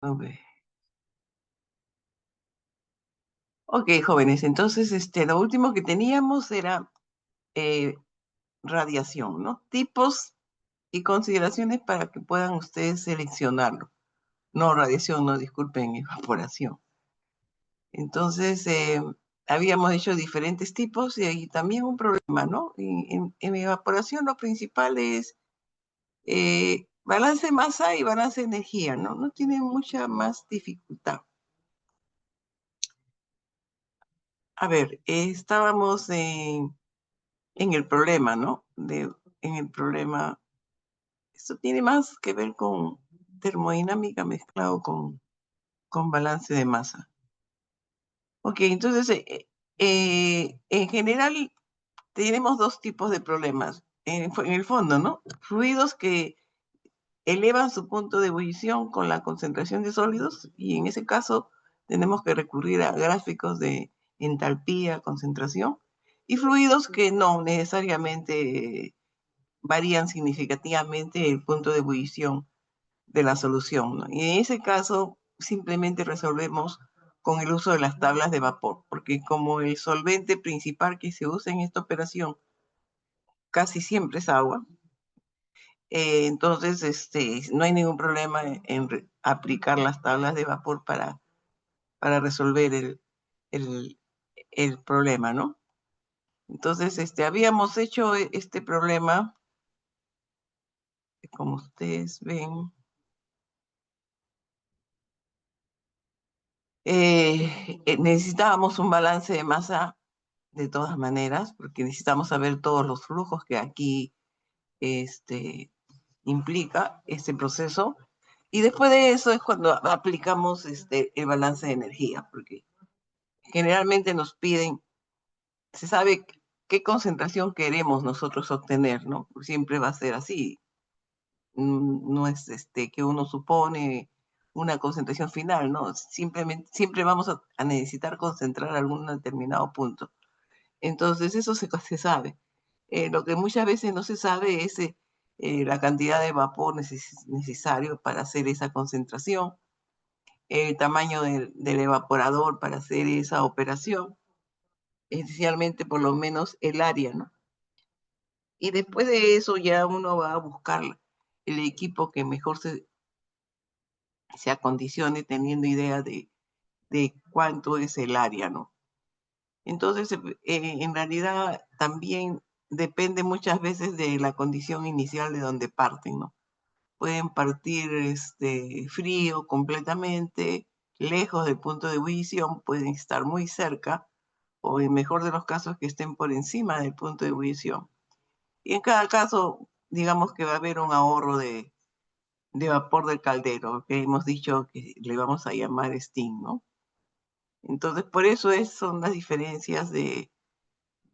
Ok, ok, jóvenes, entonces lo último que teníamos era eh, radiación, ¿no? Tipos y consideraciones para que puedan ustedes seleccionarlo. No, radiación, no, disculpen, evaporación. Entonces, habíamos hecho diferentes tipos y hay también un problema, ¿no? En evaporación lo principal es balance de masa y balance de energía, ¿no? No tiene mucha más dificultad. A ver, estábamos en el problema, ¿no? En el problema, esto tiene más que ver con termodinámica mezclado con balance de masa. Ok, entonces, en general tenemos dos tipos de problemas. En el fondo, ¿no? Fluidos que elevan su punto de ebullición con la concentración de sólidos y en ese caso tenemos que recurrir a gráficos de entalpía, concentración, y fluidos que no necesariamente varían significativamente el punto de ebullición de la solución, ¿no? Y en ese caso simplemente resolvemos con el uso de las tablas de vapor, porque como el solvente principal que se usa en esta operación casi siempre es agua, entonces no hay ningún problema en aplicar las tablas de vapor para resolver el, el problema, ¿no? Entonces, habíamos hecho este problema, como ustedes ven, necesitábamos un balance de masa de todas maneras, porque necesitamos saber todos los flujos que aquí implica este proceso. Y después de eso es cuando aplicamos el balance de energía, porque generalmente nos piden, se sabe qué concentración queremos nosotros obtener, ¿no? Siempre va a ser así. No es que uno supone una concentración final, ¿no? Simplemente, siempre vamos a necesitar concentrar algún determinado punto. Entonces, eso se sabe. Lo que muchas veces no se sabe es la cantidad de vapor necesario para hacer esa concentración, el tamaño del evaporador para hacer esa operación, esencialmente por lo menos el área, ¿no? Y después de eso ya uno va a buscar el equipo que mejor se acondicione teniendo idea de cuánto es el área, ¿no? Entonces, en realidad también depende muchas veces de la condición inicial de donde parten, ¿no? Pueden partir frío completamente, lejos del punto de ebullición, pueden estar muy cerca, o en mejor de los casos que estén por encima del punto de ebullición. Y en cada caso, digamos que va a haber un ahorro de vapor del caldero, que hemos dicho que le vamos a llamar steam, ¿no? Entonces, por eso son las diferencias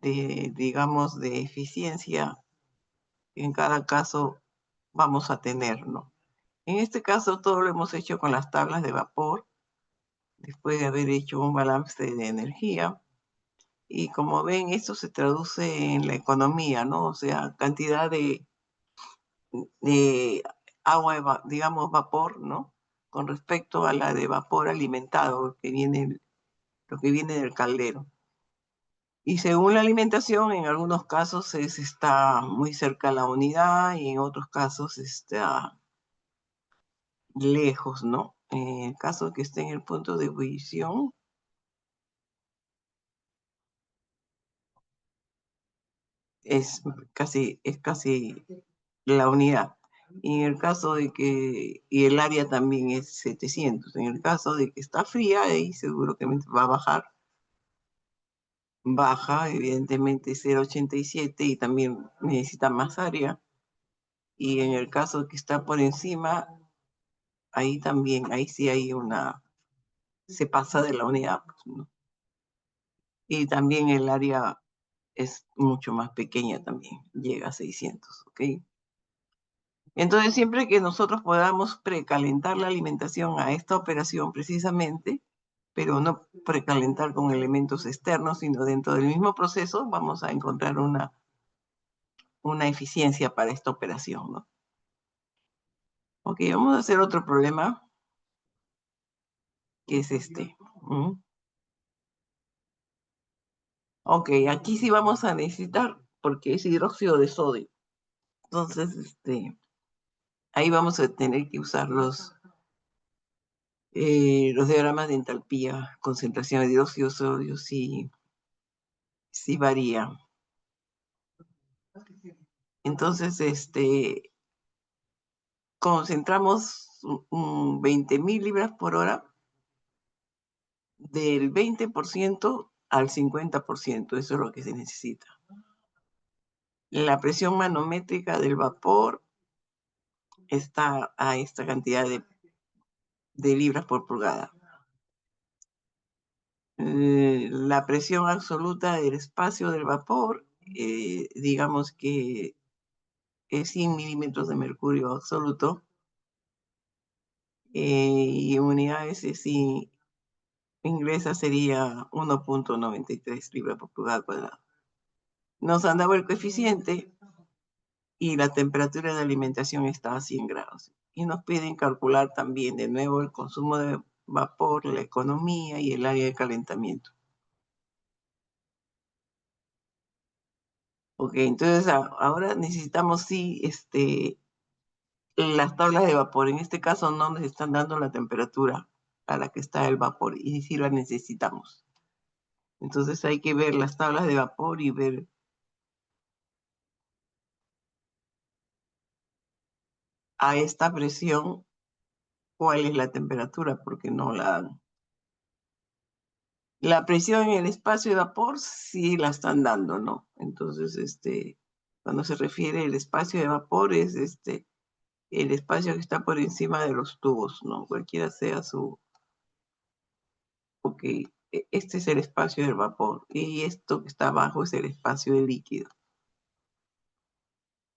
digamos, de eficiencia que en cada caso vamos a tener, ¿no? En este caso, todo lo hemos hecho con las tablas de vapor, después de haber hecho un balance de energía. Y como ven, esto se traduce en la economía, ¿no? O sea, cantidad de agua, digamos, vapor, ¿no? Con respecto a la de vapor alimentado, lo que viene del caldero. Y según la alimentación, en algunos casos está muy cerca a la unidad y en otros casos está lejos, ¿no? En el caso que esté en el punto de ebullición, es casi la unidad. Y en el caso de que, y el área también es 700. En el caso de que está fría, ahí seguro que va a bajar. Baja, evidentemente 0,87 y también necesita más área. Y en el caso de que está por encima, ahí también, ahí sí hay se pasa de la unidad, pues, ¿no? Y también el área es mucho más pequeña también, llega a 600, ¿ok? Entonces, siempre que nosotros podamos precalentar la alimentación a esta operación precisamente, pero no precalentar con elementos externos, sino dentro del mismo proceso, vamos a encontrar una eficiencia para esta operación, ¿no? Ok, vamos a hacer otro problema. que es este. Ok, aquí sí vamos a necesitar, porque es hidróxido de sodio. Entonces, ahí vamos a tener que usar los diagramas de entalpía, concentración de dióxido de sodio, sí, sí varía. Entonces, concentramos 20.000 libras por hora del 20% al 50%, eso es lo que se necesita. La presión manométrica del vapor está a esta cantidad de libras por pulgada. La presión absoluta del espacio del vapor, digamos que es 100 milímetros de mercurio absoluto, y unidades si inglesa sería 1.93 libras por pulgada cuadrada. Nos han dado el coeficiente y la temperatura de alimentación está a 100 grados. Y nos piden calcular también de nuevo el consumo de vapor, la economía y el área de calentamiento. Ok, entonces ahora necesitamos sí las tablas de vapor. En este caso no nos están dando la temperatura a la que está el vapor y sí la necesitamos. Entonces hay que ver las tablas de vapor y ver a esta presión cuál es la temperatura, porque no la dan. La presión en el espacio de vapor sí la están dando, ¿no? Entonces, cuando se refiere al espacio de vapor es el espacio que está por encima de los tubos, ¿no? Cualquiera sea su... Ok, este es el espacio del vapor y esto que está abajo es el espacio del líquido.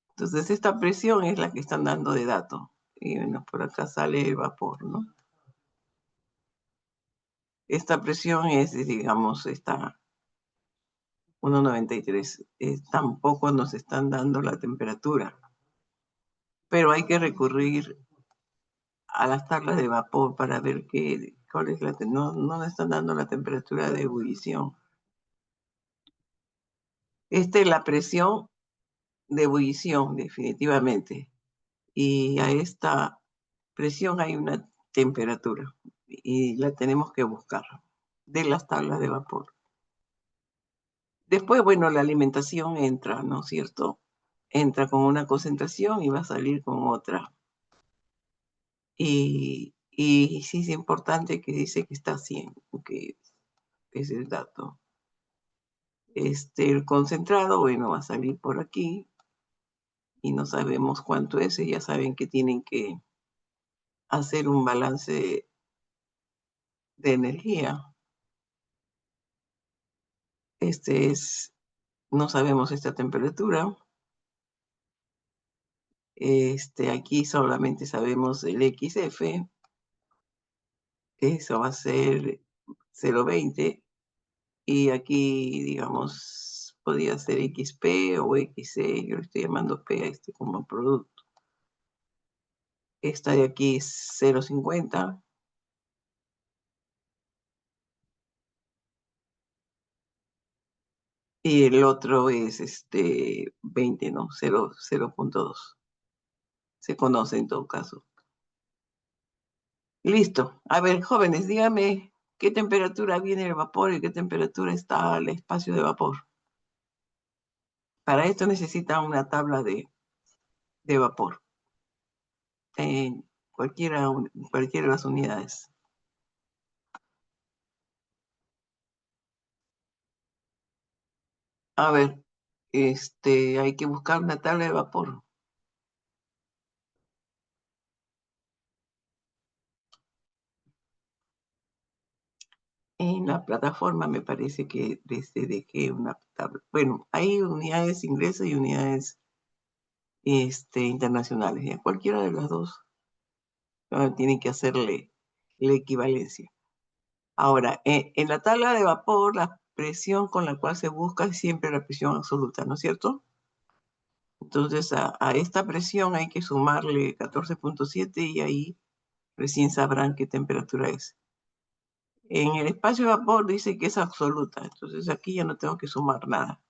Entonces, esta presión es la que están dando de dato. Y bueno, por acá sale el vapor, ¿no? Esta presión es, digamos, está 1.93. Tampoco nos están dando la temperatura, pero hay que recurrir a las tablas de vapor para ver cuál es no nos están dando la temperatura de ebullición. Esta es la presión de ebullición, definitivamente. Y a esta presión hay una temperatura y la tenemos que buscar de las tablas de vapor. Después, bueno, la alimentación entra, ¿no es cierto? Entra con una concentración y va a salir con otra. Y sí es importante que dice que está 100, que es el dato. El concentrado, bueno, va a salir por aquí y no sabemos cuánto es, y ya saben que tienen que hacer un balance de energía. No sabemos esta temperatura. Aquí solamente sabemos el XF, eso va a ser 0.20, y aquí, digamos, podría ser XP o XC, yo le estoy llamando P a como producto. Esta de aquí es 0.50. Y el otro es 20, ¿no? 0.2. Se conoce en todo caso. Listo. A ver, jóvenes, dígame qué temperatura viene el vapor y qué temperatura está el espacio de vapor. Para esto necesita una tabla de vapor en cualquiera de las unidades. A ver, hay que buscar una tabla de vapor. En la plataforma me parece que desde dejé una tabla. Bueno, hay unidades inglesas y unidades internacionales. Y a cualquiera de las dos tienen que hacerle la equivalencia. Ahora, en la tabla de vapor, la presión con la cual se busca es siempre la presión absoluta, ¿no es cierto? Entonces, a esta presión hay que sumarle 14.7 y ahí recién sabrán qué temperatura es. En el espacio de vapor dice que es absoluta, entonces aquí ya no tengo que sumar nada.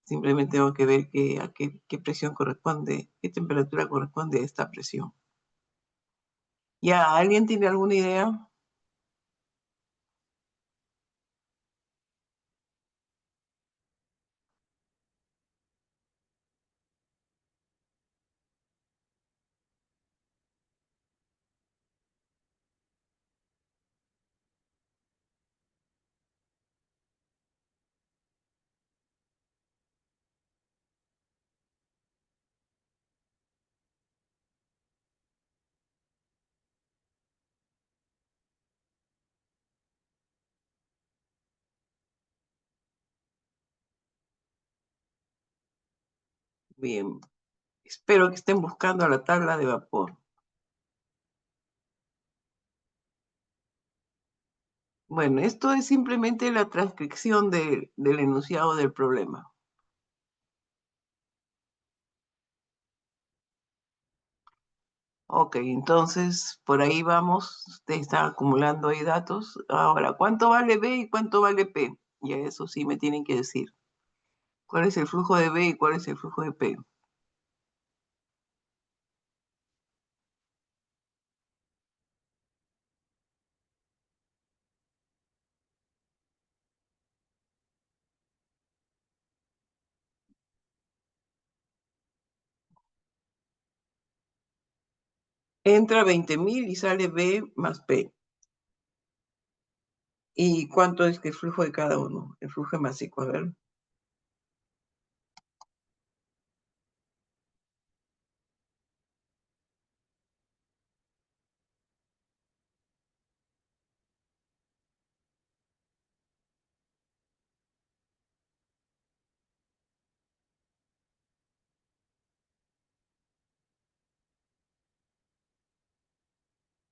Simplemente tengo que ver a qué presión corresponde, qué temperatura corresponde a esta presión. ¿Ya alguien tiene alguna idea? Bien, espero que estén buscando la tabla de vapor. Bueno, esto es simplemente la transcripción del enunciado del problema. Ok, entonces por ahí vamos. Usted está acumulando ahí datos. Ahora, ¿cuánto vale B y cuánto vale P? Y eso sí me tienen que decir. ¿Cuál es el flujo de B y cuál es el flujo de P? Entra 20.000 y sale B más P. ¿Y cuánto es que el flujo de cada uno? El flujo másico, a ver.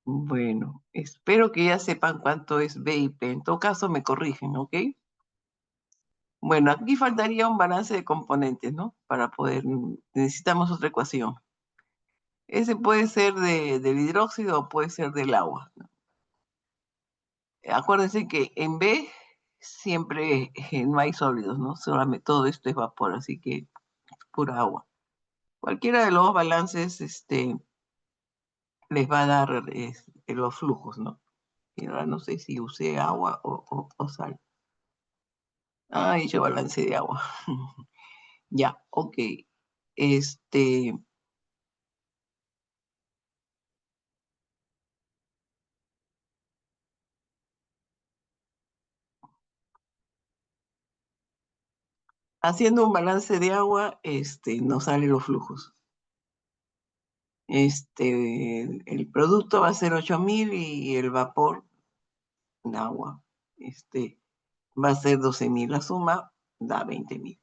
Bueno, espero que ya sepan cuánto es B y P. En todo caso, me corrigen, ¿ok? Bueno, aquí faltaría un balance de componentes, ¿no? Para poder, necesitamos otra ecuación. Ese puede ser del hidróxido o puede ser del agua, ¿no? Acuérdense que en B siempre no hay sólidos, ¿no? Solamente todo esto es vapor, así que es pura agua. Cualquiera de los dos balances les va a dar los flujos, ¿no? Y ahora no sé si usé agua o sal. Ah, hice balance de agua. Ya, ok. Este, haciendo un balance de agua, nos salen los flujos. El producto va a ser 8.000 y el vapor, de agua, va a ser 12.000. La suma da 20.000.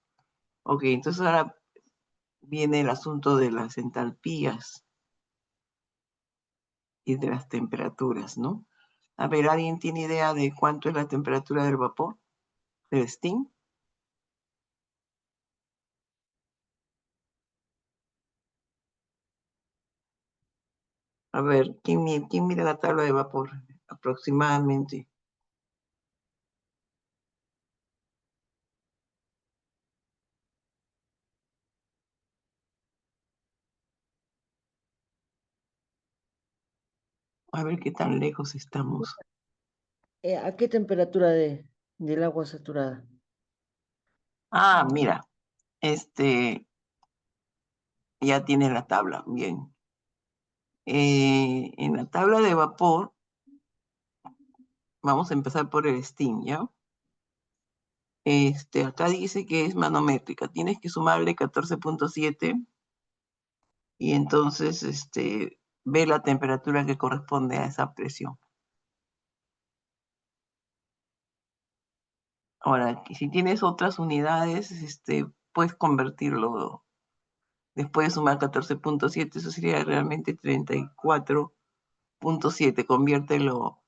Ok, entonces ahora viene el asunto de las entalpías y de las temperaturas, ¿no? A ver, ¿alguien tiene idea de cuánto es la temperatura del vapor, del steam? A ver, ¿quién mira la tabla de vapor? Aproximadamente. A ver qué tan lejos estamos. ¿A qué temperatura del agua saturada? Ah, mira, ya tiene la tabla, bien. En la tabla de vapor, vamos a empezar por el steam, ¿ya? Acá dice que es manométrica. Tienes que sumarle 14.7 y entonces, ve la temperatura que corresponde a esa presión. Ahora, si tienes otras unidades, puedes convertirlo. Después de sumar 14.7, eso sería realmente 34.7. Conviértelo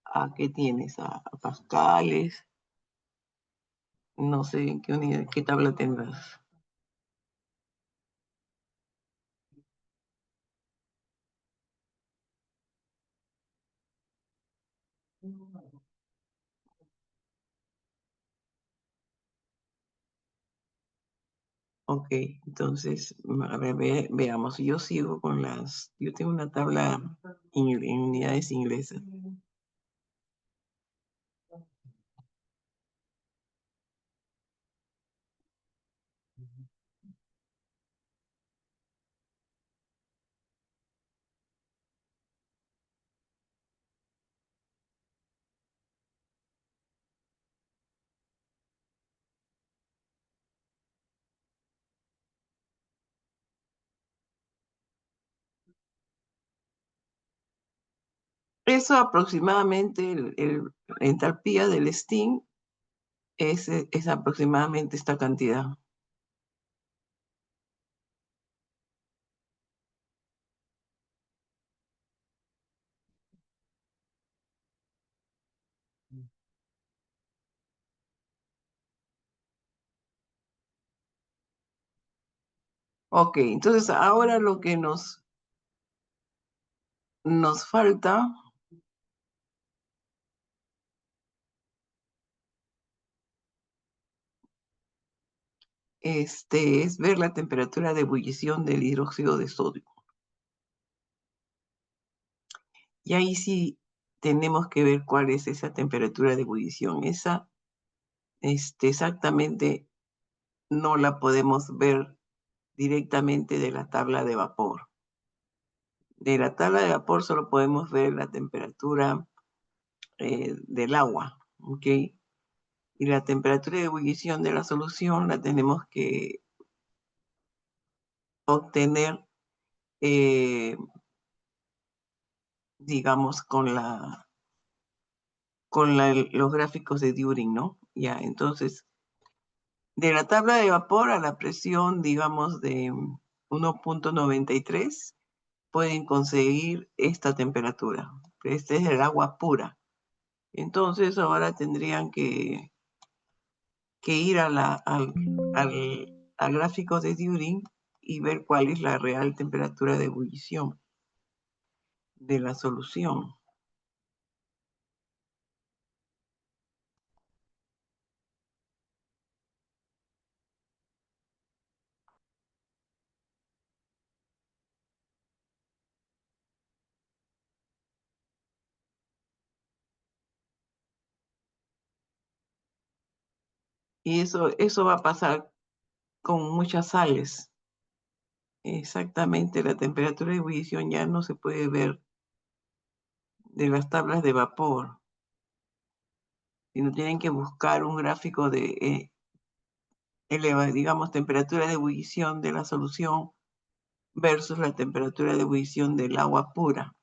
a qué tienes, a pascales, no sé en qué unidad, qué tabla tendrás. Ok, entonces, a ver, veamos. Yo sigo con yo tengo una tabla en unidades inglesas. Eso aproximadamente, la entalpía del steam es aproximadamente esta cantidad. Ok, entonces ahora lo que nos falta es ver la temperatura de ebullición del hidróxido de sodio. Y ahí sí tenemos que ver cuál es esa temperatura de ebullición. Esa, exactamente no la podemos ver directamente de la tabla de vapor. De la tabla de vapor solo podemos ver la temperatura del agua, ¿ok? Y la temperatura de ebullición de la solución la tenemos que obtener, digamos, los gráficos de Turing, ¿no? Ya, entonces, de la tabla de vapor a la presión, digamos, de 1,93, pueden conseguir esta temperatura. Este es el agua pura. Entonces, ahora tendrían que ir al gráfico de Turing y ver cuál es la real temperatura de ebullición de la solución. Y eso va a pasar con muchas sales. Exactamente, la temperatura de ebullición ya no se puede ver de las tablas de vapor, sino tienen que buscar un gráfico de, digamos, temperatura de ebullición de la solución versus la temperatura de ebullición del agua pura.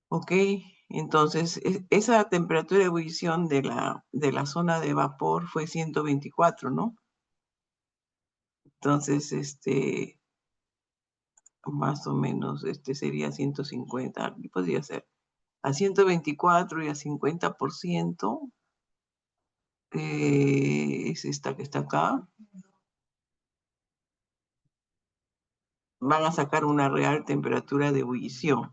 ¿Ok? Entonces, esa temperatura de ebullición de la zona de vapor fue 124, ¿no? Entonces, más o menos, sería 150, ¿qué podría ser? A 124 y a 50%, es esta que está acá, van a sacar una real temperatura de ebullición.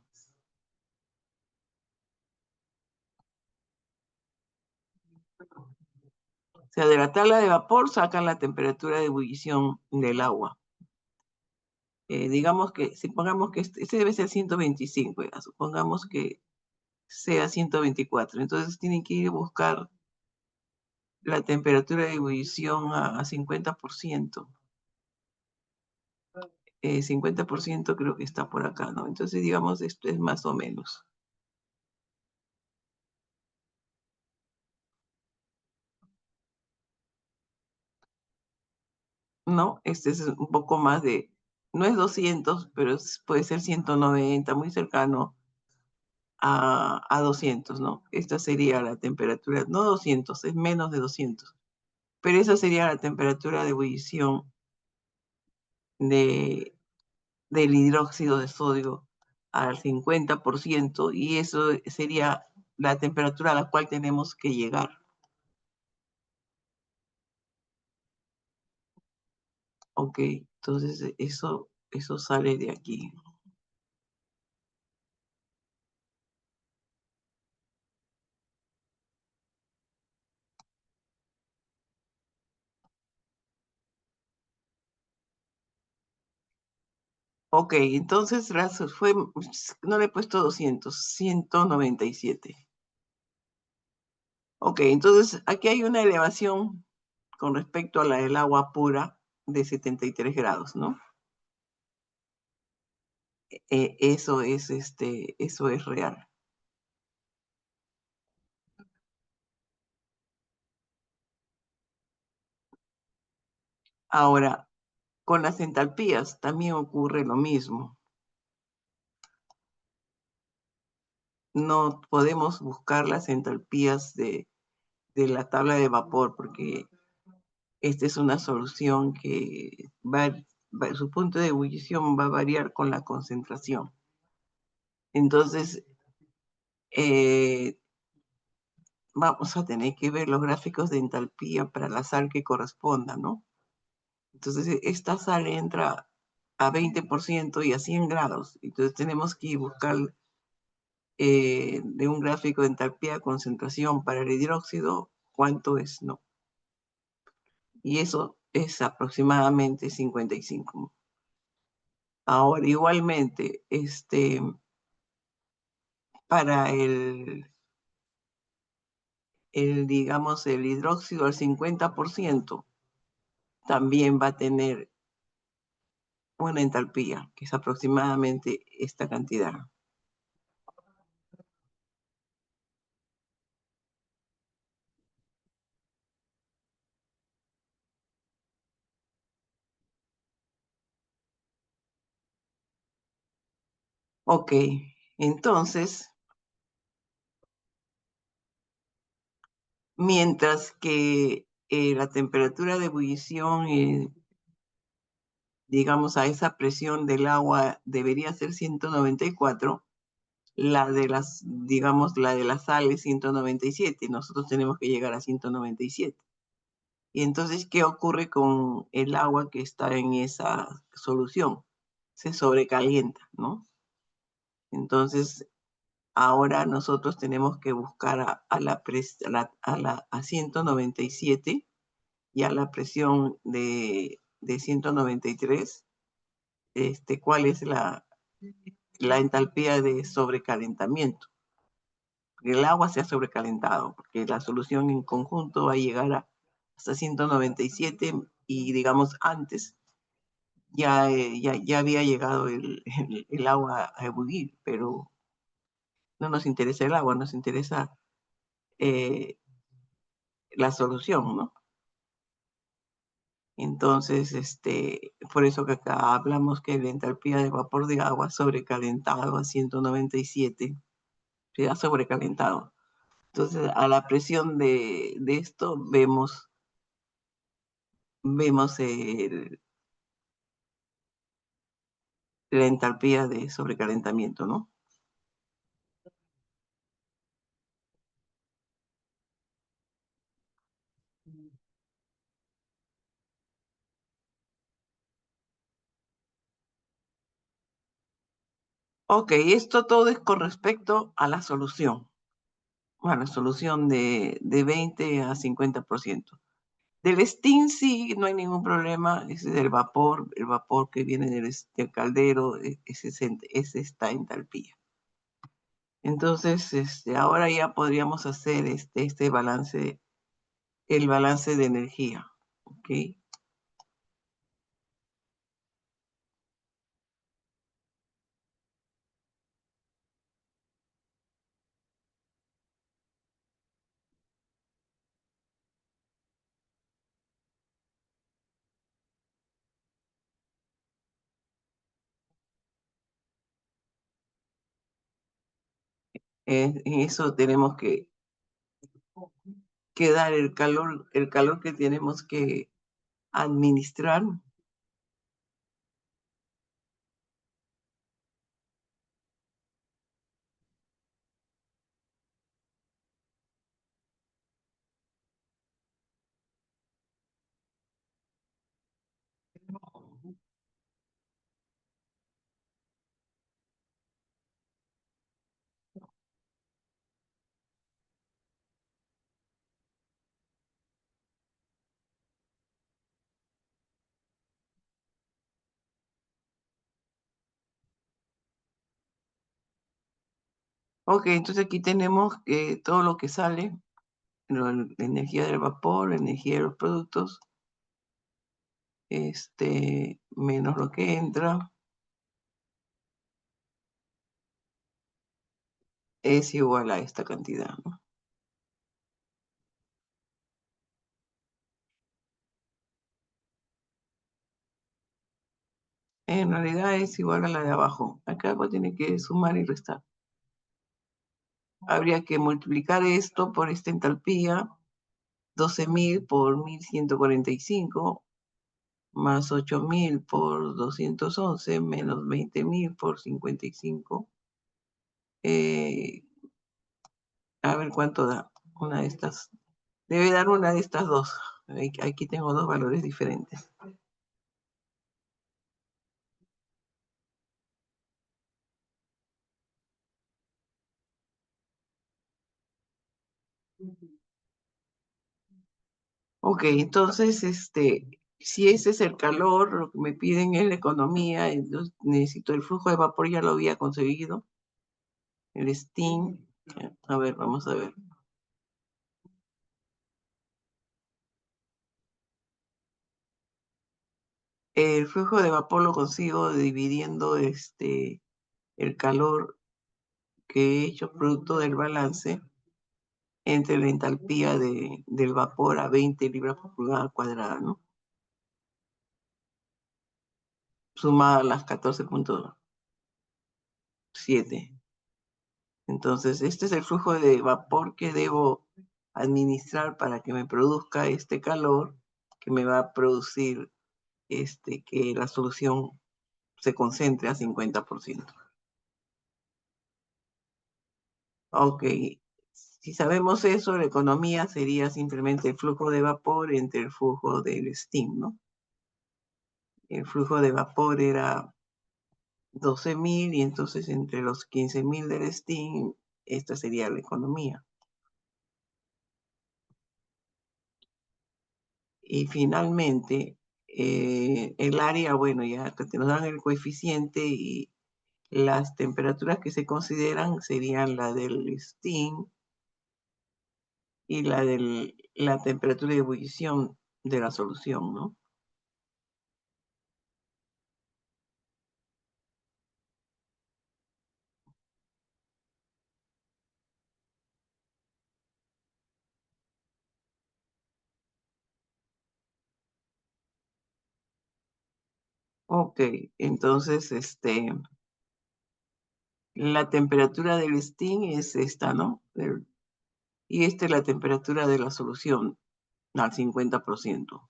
O sea, de la tabla de vapor sacan la temperatura de ebullición del agua. Digamos que, supongamos que este debe ser 125, ya, supongamos que sea 124. Entonces tienen que ir a buscar la temperatura de ebullición a 50%. 50% creo que está por acá, ¿no? Entonces, digamos, esto es más o menos. ¿No? Este es un poco más no es 200, pero puede ser 190, muy cercano a 200, ¿no? Esta sería la temperatura, no 200, es menos de 200, pero esa sería la temperatura de ebullición de, del hidróxido de sodio al 50%, y eso sería la temperatura a la cual tenemos que llegar. Ok, entonces eso sale de aquí. Ok, entonces fue, no le he puesto 200, 197. Ok, entonces aquí hay una elevación con respecto a la del agua pura de 73 grados, ¿no? Eso es real. Ahora, con las entalpías también ocurre lo mismo. No podemos buscar las entalpías de la tabla de vapor porque esta es una solución que su punto de ebullición va a variar con la concentración. Entonces, eh, vamos a tener que ver los gráficos de entalpía para la sal que corresponda, ¿no? Entonces, esta sal entra a 20% y a 100 grados. Entonces, tenemos que buscar de un gráfico de entalpía concentración para el hidróxido, cuánto es, ¿no? Y eso es aproximadamente 55. Ahora, igualmente, para digamos, el hidróxido al 50%, también va a tener una entalpía, que es aproximadamente esta cantidad. Ok, entonces, mientras que la temperatura de ebullición, digamos, a esa presión del agua debería ser 194, la de digamos, la de la sal es 197, y nosotros tenemos que llegar a 197. Y entonces, ¿qué ocurre con el agua que está en esa solución? Se sobrecalienta, ¿no? Entonces, ahora nosotros tenemos que buscar a 197 y a la presión de 193, cuál es la entalpía de sobrecalentamiento. El agua se ha sobrecalentado, porque la solución en conjunto va a llegar hasta 197 y digamos antes ya había llegado el agua a ebullir, pero no nos interesa el agua, nos interesa eh, la solución, ¿no? Entonces, por eso que acá hablamos que la entalpía de vapor de agua sobrecalentado a 197 se ha sobrecalentado. Entonces, a la presión de esto vemos la entalpía de sobrecalentamiento, ¿no? Ok, esto todo es con respecto a la solución. Bueno, solución de 20 a 50%. Del steam sí, no hay ningún problema, es del vapor, el vapor que viene del caldero, es esta entalpía. Entonces, ahora ya podríamos hacer este balance, el balance de energía, ¿ok? En eso tenemos que dar el calor que tenemos que administrar. Ok, entonces aquí tenemos que todo lo que sale, la energía del vapor, la energía de los productos, menos lo que entra, es igual a esta cantidad, ¿no? En realidad es igual a la de abajo. Acá algo tiene que sumar y restar. Habría que multiplicar esto por esta entalpía, 12.000 por 1.145, más 8.000 por 211, menos 20.000 por 55. A ver cuánto da una de estas. Debe dar una de estas dos. Aquí tengo dos valores diferentes. Ok, entonces, si ese es el calor, lo que me piden es la economía, entonces necesito el flujo de vapor, ya lo había conseguido, el steam. A ver, vamos a ver. El flujo de vapor lo consigo dividiendo el calor que he hecho producto del balance entre la entalpía del vapor a 20 libras por pulgada cuadrada, ¿no? Sumada a las 14.7. Entonces, este es el flujo de vapor que debo administrar para que me produzca este calor que me va a producir que la solución se concentre a 50%. Ok, si sabemos eso, la economía sería simplemente el flujo de vapor entre el flujo del steam, ¿no? El flujo de vapor era 12.000 y entonces entre los 15.000 del steam, esta sería la economía. Y finalmente, el área, bueno, ya que nos dan el coeficiente y las temperaturas que se consideran serían la del steam y la temperatura de ebullición de la solución, ¿no? Ok, entonces, la temperatura del steam es esta, ¿no? Y esta es la temperatura de la solución al 50%.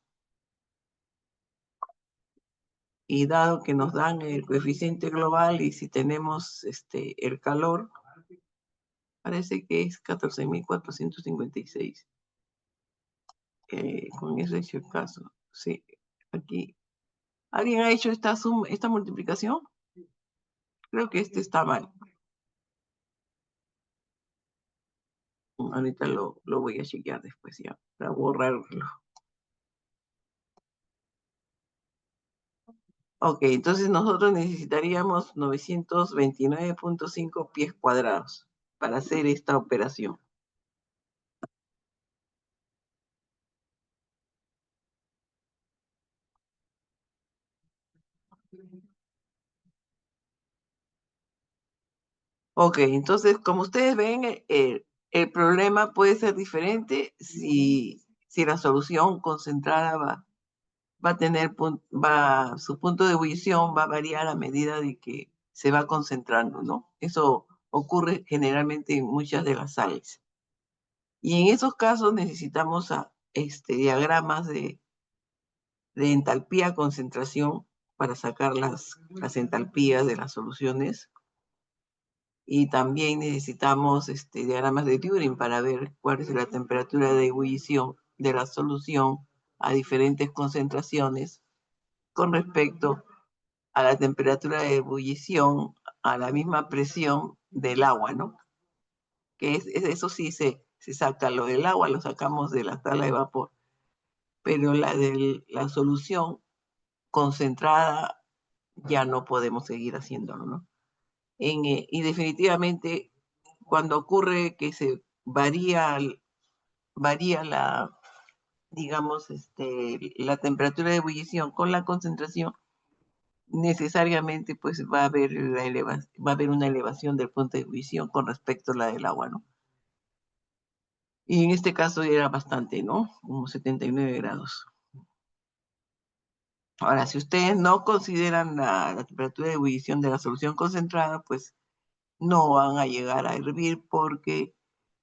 Y dado que nos dan el coeficiente global y si tenemos el calor, parece que es 14.456. Con eso he hecho el caso. Sí, aquí. ¿Alguien ha hecho esta multiplicación? Creo que este está mal. Ahorita lo voy a chequear después ya, para borrarlo. Ok, entonces nosotros necesitaríamos 929.5 pies cuadrados para hacer esta operación. Ok, entonces como ustedes ven, el problema puede ser diferente si la solución concentrada va a tener, su punto de ebullición va a variar a medida de que se va concentrando, ¿no? Eso ocurre generalmente en muchas de las sales. Y en esos casos necesitamos diagramas de entalpía concentración para sacar las entalpías de las soluciones. Y también necesitamos diagramas de Turing para ver cuál es la temperatura de ebullición de la solución a diferentes concentraciones con respecto a la temperatura de ebullición a la misma presión del agua, ¿no? Eso sí se saca, lo del agua lo sacamos de la tabla de vapor, pero la de la solución concentrada ya no podemos seguir haciéndolo, ¿no? Y definitivamente cuando ocurre que se varía la, digamos, la temperatura de ebullición con la concentración, necesariamente pues va a haber va a haber una elevación del punto de ebullición con respecto a la del agua, ¿no? Y en este caso era bastante, ¿no? Como 79 grados. Ahora, si ustedes no consideran la temperatura de ebullición de la solución concentrada, pues no van a llegar a hervir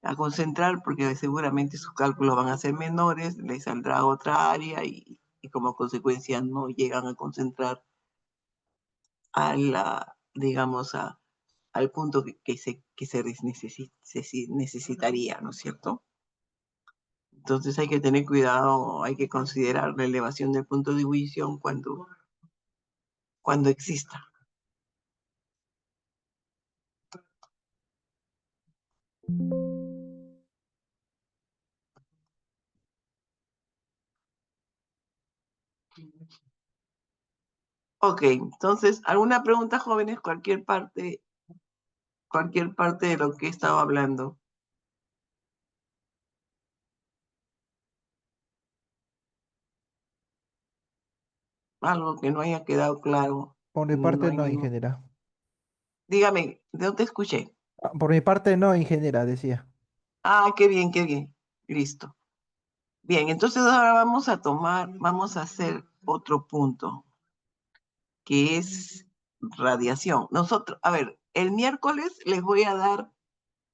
a concentrar, porque seguramente sus cálculos van a ser menores, les saldrá otra área y como consecuencia no llegan a concentrar a la, digamos, al punto que se necesitaría, ¿no es cierto? Entonces hay que tener cuidado, hay que considerar la elevación del punto de ebullición cuando exista. Ok, entonces, ¿alguna pregunta, jóvenes? Cualquier parte de lo que he estado hablando. Algo que no haya quedado claro. Por mi No parte hay no, ningún. ingeniera. Dígame, ¿de dónde escuché? Ah, por mi parte no, ingeniera, decía. Ah, qué bien, qué bien. Listo. Bien, entonces ahora vamos a hacer otro punto, que es radiación. Nosotros, a ver, el miércoles les voy a dar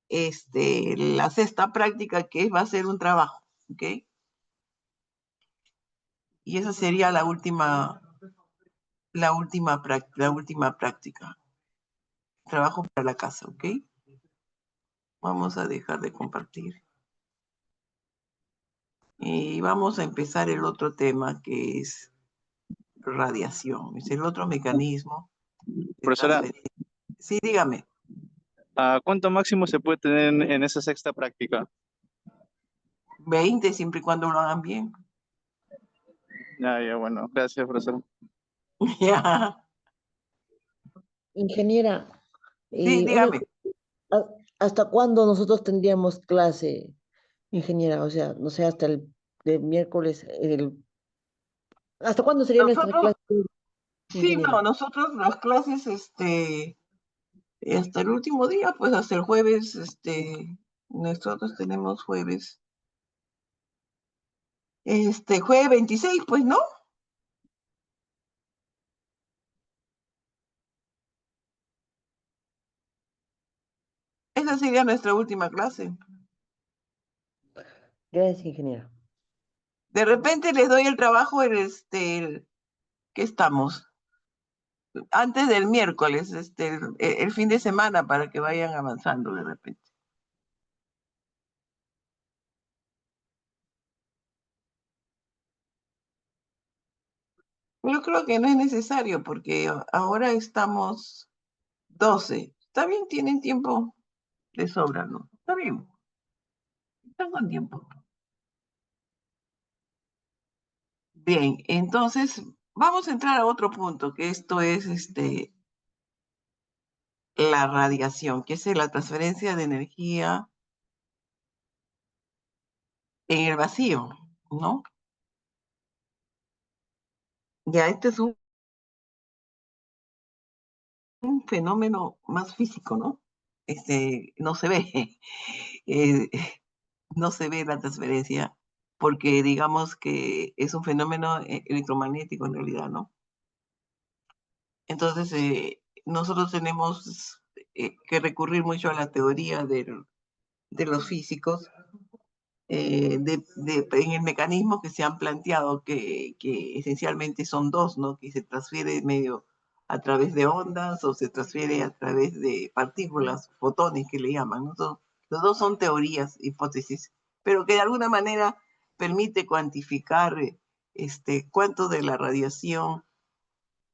la sexta práctica va a ser un trabajo, ¿ok? Y esa sería la última práctica. Trabajo para la casa, ¿ok? Vamos a dejar de compartir. Y vamos a empezar el otro tema que es radiación. Es el otro mecanismo de Profesora, transferencia. Sí, dígame. ¿a cuánto máximo se puede tener en esa sexta práctica? 20 siempre y cuando lo hagan bien. Ya, bueno, gracias, profesor. Ya. Ingeniera, Sí, una, dígame. ¿a- ¿hasta cuándo nosotros tendríamos clase, ingeniera? O sea, no sé, hasta el miércoles, ¿hasta cuándo sería nuestra Nosotros, clase, sí, no, ingeniera? nosotros las clases, hasta el último día, pues hasta el jueves, nosotros tenemos jueves, jueves 26, pues, ¿no? Esa sería nuestra última clase. Gracias, ingeniera. De repente les doy el trabajo ¿qué estamos? Antes del miércoles, el fin de semana para que vayan avanzando de repente. Yo creo que no es necesario porque ahora estamos 12. Está bien, tienen tiempo de sobra, ¿no? Está bien, están con tiempo. Bien, entonces vamos a entrar a otro punto, que esto es la radiación, que es la transferencia de energía en el vacío, ¿no? Ya, este es un fenómeno más físico, ¿no? No se ve, eh, no se ve la transferencia, porque digamos que es un fenómeno electromagnético en realidad, ¿no? Entonces, nosotros tenemos que recurrir mucho a la teoría de los físicos en el mecanismo que se han planteado, que esencialmente son dos, ¿no? Que se transfiere medio a través de ondas o se transfiere a través de partículas, fotones que le llaman, ¿no? Los dos son teorías, hipótesis, pero que de alguna manera permite cuantificar cuánto de la radiación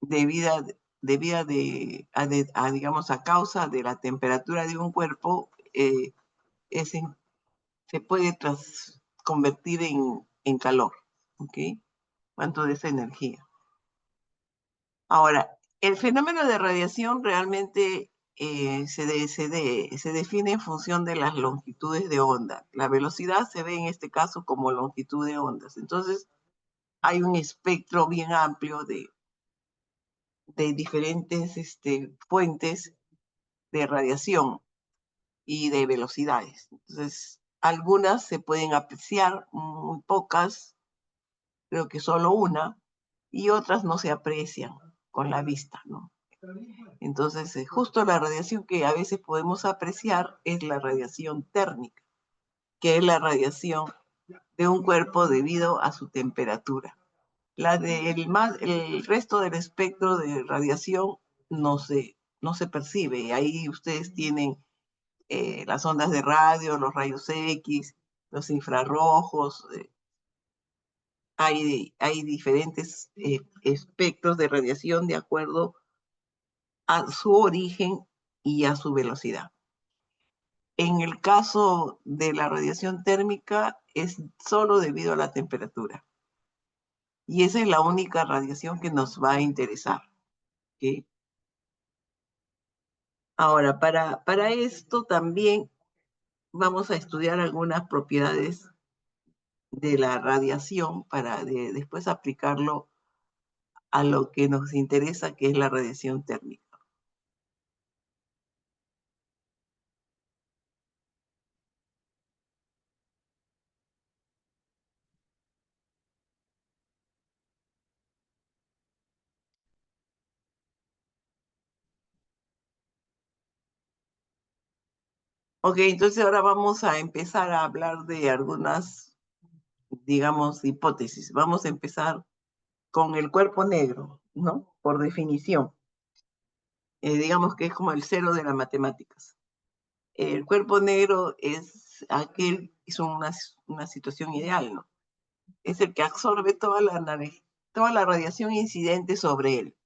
debida, digamos, a causa de la temperatura de un cuerpo, es se puede convertir en calor, ¿ok? Cuánto de esa energía. Ahora, el fenómeno de radiación realmente se define en función de las longitudes de onda. La velocidad se ve en este caso como longitud de ondas. Entonces, hay un espectro bien amplio de diferentes fuentes de radiación y de velocidades. Entonces, algunas se pueden apreciar, muy pocas, creo que solo una, y otras no se aprecian con la vista, ¿no? Entonces, justo la radiación que a veces podemos apreciar es la radiación térmica, que es la radiación de un cuerpo debido a su temperatura. El resto del espectro de radiación no se percibe. Y ahí ustedes tienen las ondas de radio, los rayos X, los infrarrojos. Hay diferentes espectros de radiación de acuerdo a su origen y a su velocidad. En el caso de la radiación térmica es solo debido a la temperatura. Y esa es la única radiación que nos va a interesar. ¿Okay? Ahora, para esto también vamos a estudiar algunas propiedades de la radiación para después aplicarlo a lo que nos interesa, que es la radiación térmica. Ok, entonces ahora vamos a empezar a hablar de algunas, digamos, hipótesis. Vamos a empezar con el cuerpo negro, ¿no? Por definición. Digamos que es como el cero de las matemáticas. El cuerpo negro es una situación ideal, ¿no? Es el que absorbe toda la radiación incidente sobre él.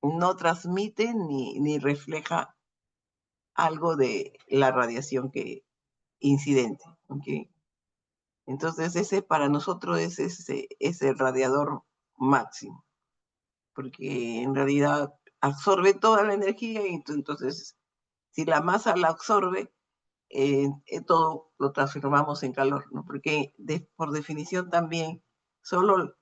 No transmite ni refleja algo de la radiación incidente. ¿Okay? Entonces ese para nosotros es el radiador máximo, porque en realidad absorbe toda la energía y entonces si la masa la absorbe, todo lo transformamos en calor, ¿no? Porque por definición también solo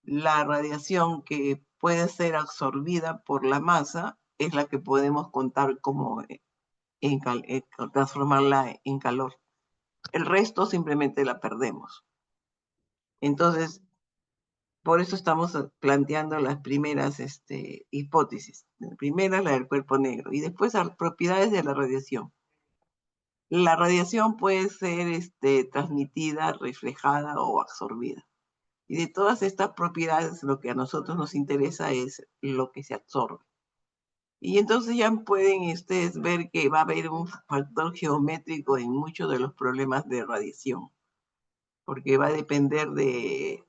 la radiación que puede ser absorbida por la masa es la que podemos contar como transformarla en calor. El resto simplemente la perdemos. Entonces, por eso estamos planteando las primeras hipótesis. La primera, la del cuerpo negro, y después las propiedades de la radiación. La radiación puede ser transmitida, reflejada o absorbida. Y de todas estas propiedades, lo que a nosotros nos interesa es lo que se absorbe. Y entonces ya pueden ustedes ver que va a haber un factor geométrico en muchos de los problemas de radiación, porque va a depender de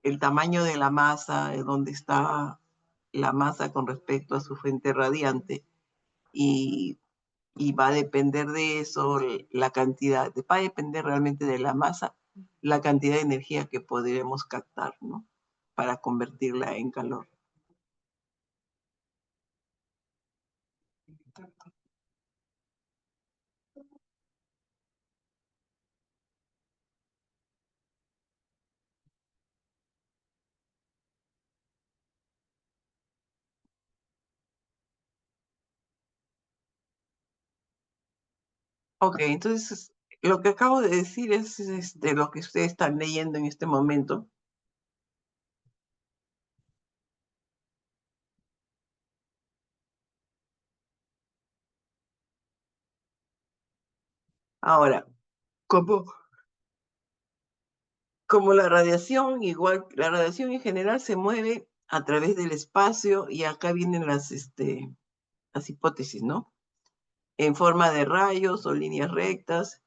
el tamaño de la masa, de dónde está la masa con respecto a su fuente radiante, y, y va a depender de eso la cantidad, va a depender realmente de la masa, la cantidad de energía que podremos captar, ¿no? Para convertirla en calor. Ok, entonces lo que acabo de decir es lo que ustedes están leyendo en este momento. Ahora, como, como la radiación, igual la radiación en general se mueve a través del espacio y acá vienen las hipótesis, ¿no? En forma de rayos o líneas rectas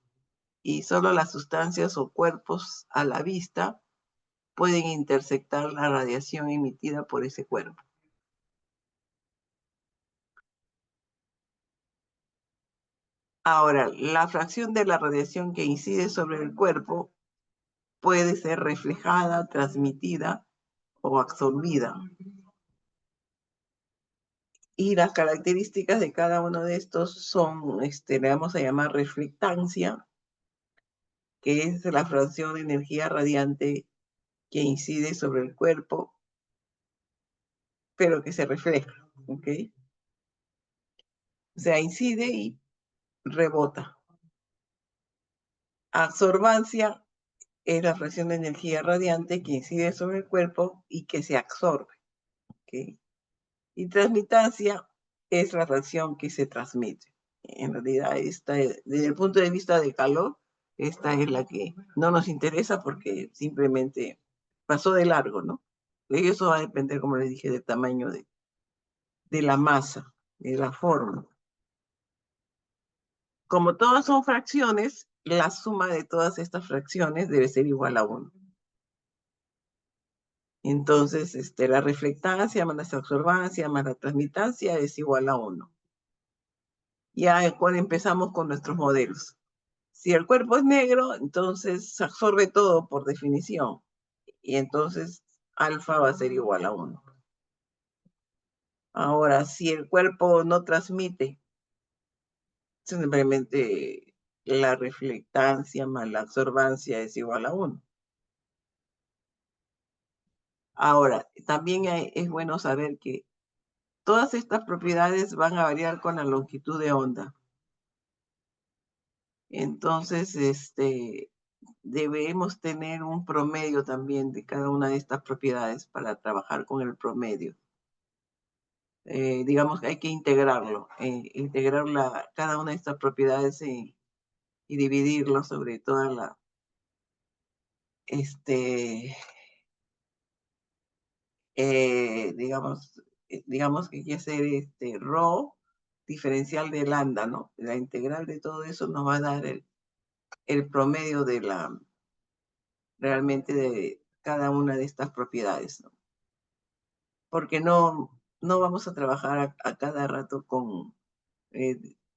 y solo las sustancias o cuerpos a la vista pueden intersectar la radiación emitida por ese cuerpo. Ahora, la fracción de la radiación que incide sobre el cuerpo puede ser reflejada, transmitida o absorbida. Y las características de cada uno de estos son, le vamos a llamar reflectancia, que es la fracción de energía radiante que incide sobre el cuerpo, pero que se refleja, ¿ok? O sea, incide y rebota. Absorbancia es la fracción de energía radiante que incide sobre el cuerpo y que se absorbe, ¿ok? Y transmitancia es la fracción que se transmite. En realidad, desde el punto de vista de calor, esta es la que no nos interesa porque simplemente pasó de largo, ¿no? Y eso va a depender, como les dije, del tamaño de la masa, de la forma. Como todas son fracciones, la suma de todas estas fracciones debe ser igual a 1. Entonces, la reflectancia más la absorbancia más la transmitancia es igual a 1. Ya cuando empezamos con nuestros modelos. Si el cuerpo es negro, entonces se absorbe todo por definición. Y entonces alfa va a ser igual a 1. Ahora, si el cuerpo no transmite, simplemente la reflectancia más la absorbancia es igual a 1. Ahora, también es bueno saber que todas estas propiedades van a variar con la longitud de onda. Entonces, debemos tener un promedio también de cada una de estas propiedades para trabajar con el promedio. Digamos que hay que integrarlo, integrar cada una de estas propiedades y dividirlo sobre toda la, digamos que hay que hacer rho diferencial de lambda, ¿no? La integral de todo eso nos va a dar el promedio de realmente de cada una de estas propiedades, ¿no? Porque no vamos a trabajar a cada rato con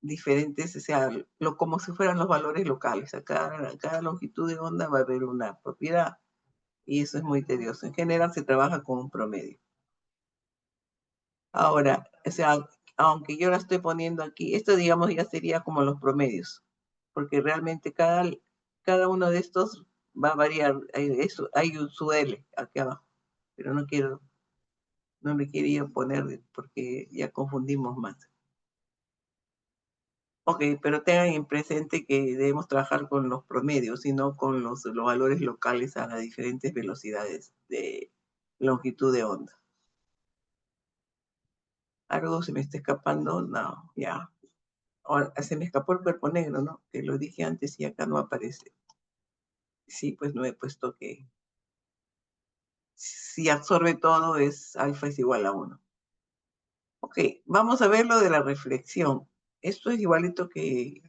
diferentes, o sea, como si fueran los valores locales. A cada longitud de onda va a haber una propiedad y eso es muy tedioso. En general se trabaja con un promedio. Ahora, o sea, aunque yo la estoy poniendo aquí, esto digamos ya sería como los promedios, porque realmente cada uno de estos va a variar. Hay su L aquí abajo, pero no le quería poner porque ya confundimos más. Ok, pero tengan en presente que debemos trabajar con los promedios y no con los valores locales a las diferentes velocidades de longitud de onda. ¿Algo se me está escapando? No, ya. Ahora, se me escapó el cuerpo negro, ¿no? Que lo dije antes y acá no aparece. Sí, pues no he puesto que si absorbe todo alfa es igual a 1. Ok, vamos a ver lo de la reflexión. Esto es igualito que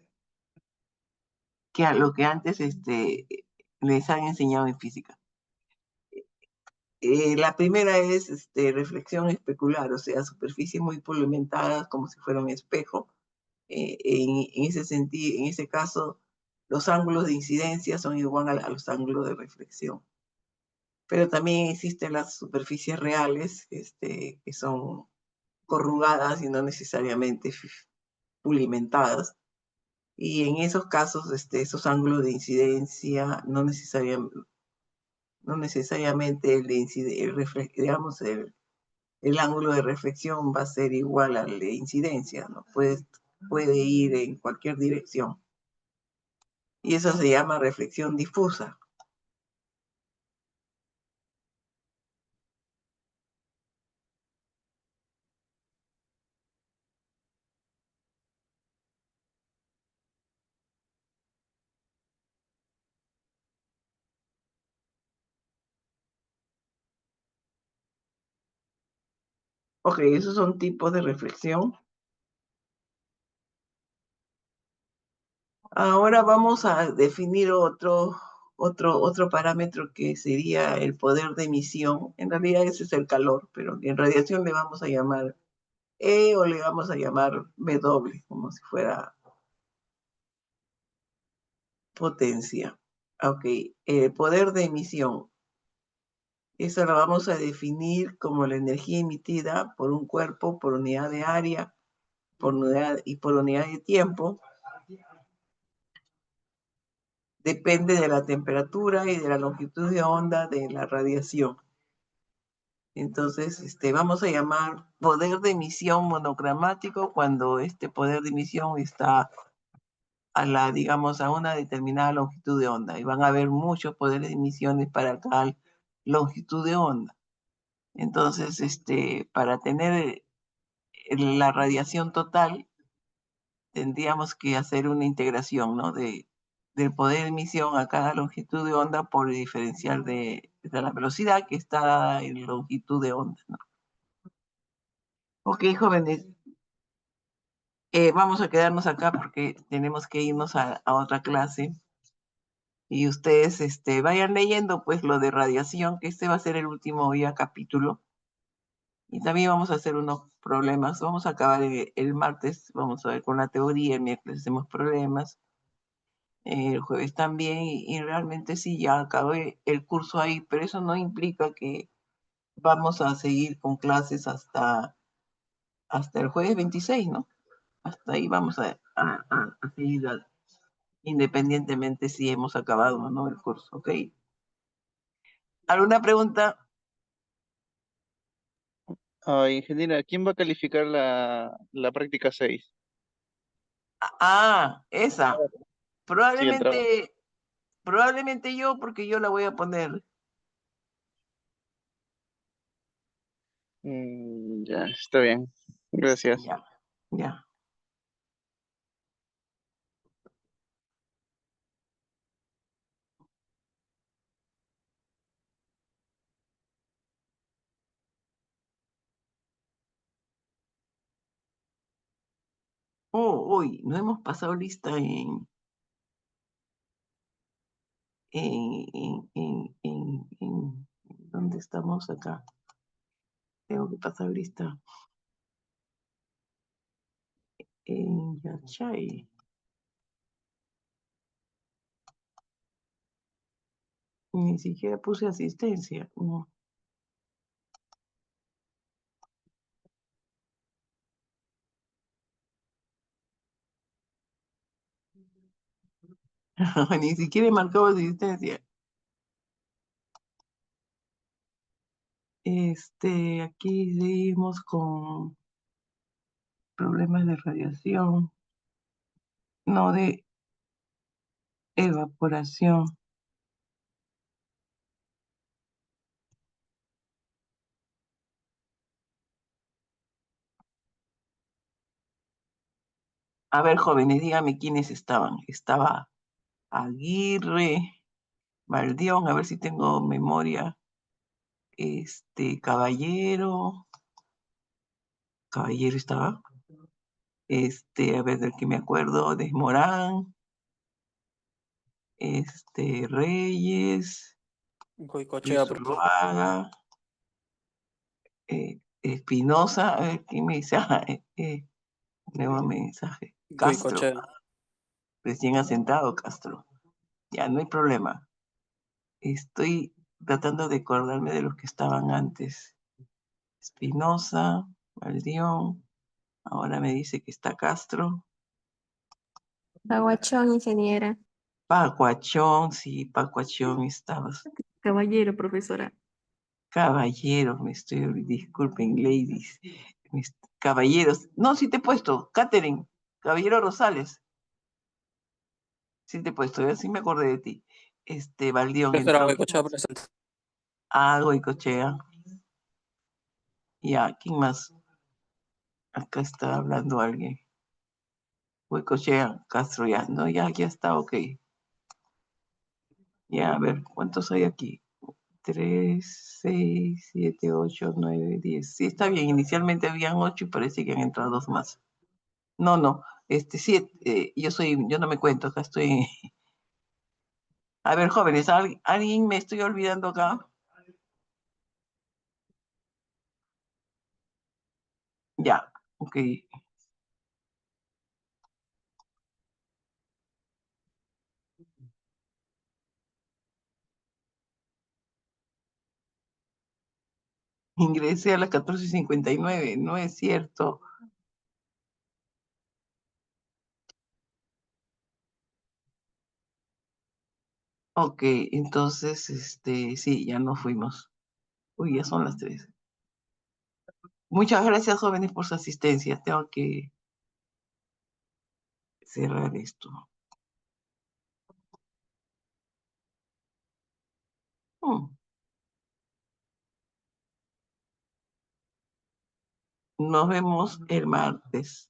a lo que antes les han enseñado en física. La primera es reflexión especular, o sea, superficies muy polimentadas como si fuera un espejo. En ese sentido, en ese caso, los ángulos de incidencia son iguales a los ángulos de reflexión. Pero también existen las superficies reales, que son corrugadas y no necesariamente pulimentadas. Y en esos casos, esos ángulos de incidencia no necesariamente digamos, el ángulo de reflexión va a ser igual al de incidencia, ¿no? Puede ir en cualquier dirección. Y eso se llama reflexión difusa. Ok, esos son tipos de reflexión. Ahora vamos a definir otro parámetro que sería el poder de emisión. En realidad ese es el calor, pero en radiación le vamos a llamar E o le vamos a llamar W, como si fuera potencia. Ok, el poder de emisión Eso lo vamos a definir como la energía emitida por un cuerpo, por unidad de área, por unidad de tiempo. Depende de la temperatura y de la longitud de onda de la radiación. Entonces, vamos a llamar poder de emisión monocromático cuando este poder de emisión está digamos, a una determinada longitud de onda. Y van a haber muchos poderes de emisiones para tal longitud de onda. Entonces, para tener la radiación total, tendríamos que hacer una integración, ¿no? Del poder de emisión a cada longitud de onda por el diferencial de la velocidad que está en longitud de onda, ¿no? Ok, jóvenes, vamos a quedarnos acá porque tenemos que irnos a otra clase. Y ustedes vayan leyendo pues lo de radiación, que este va a ser el último ya capítulo. Y también vamos a hacer unos problemas. Vamos a acabar el martes, vamos a ver con la teoría, el miércoles hacemos problemas, el jueves también, y realmente sí, ya acabé el curso ahí, pero eso no implica que vamos a seguir con clases hasta el jueves 26, ¿no? Hasta ahí vamos a seguir independientemente si hemos acabado o no el curso, ¿ok? ¿Alguna pregunta? Ingeniera, ¿quién va a calificar la práctica 6? Esa. Sí, el trabajo. Probablemente yo, porque yo la voy a poner. Ya, está bien. Gracias. Ya, ya. Oh, hoy no hemos pasado lista ¿dónde estamos acá? Tengo que pasar lista en Yachay. Ni siquiera puse asistencia. No. Ni siquiera he marcado asistencia. Aquí seguimos con problemas de radiación, no de evaporación. A ver, jóvenes, díganme quiénes estaban. Estaba Aguirre, Valdión, a ver si tengo memoria. Caballero estaba. A ver del que me acuerdo, Desmorán, Reyes, Goicochea, Luis profesor. Zuluaga, Espinosa, a ver, ¿quién me dice? Nuevo mensaje. Castro, Goicochea. recién asentado Castro. Ya, no hay problema. Estoy tratando de acordarme de los que estaban antes. Espinosa, Valdión, ahora me dice que está Castro. Aguachón, ingeniera. Pacuachón, sí, Pacuachón estabas. Caballero, profesora. Caballeros, disculpen, ladies. Caballeros, no, sí te he puesto, Catherine, Caballero Rosales, sí te he puesto, ya sí me acordé de ti. Valdión Profesora entró, Goicochea presente. Goicochea, ya, ¿quién más? Acá está hablando alguien. Goicochea, Castro, ya, no, ya está, ok. Ya, a ver, ¿cuántos hay aquí? 3, 6, 7, 8, 9, 10. Sí, está bien. Inicialmente habían 8 y parece que han entrado 2 más. No. Sí, yo no me cuento, acá estoy. A ver, jóvenes, ¿alguien me estoy olvidando acá? Ya, ok. Ingresé a las 14:59, no es cierto. Ok, entonces, sí, ya no fuimos. Uy, ya son las 3. Muchas gracias, jóvenes, por su asistencia. Tengo que cerrar esto. Mm. Nos vemos el martes.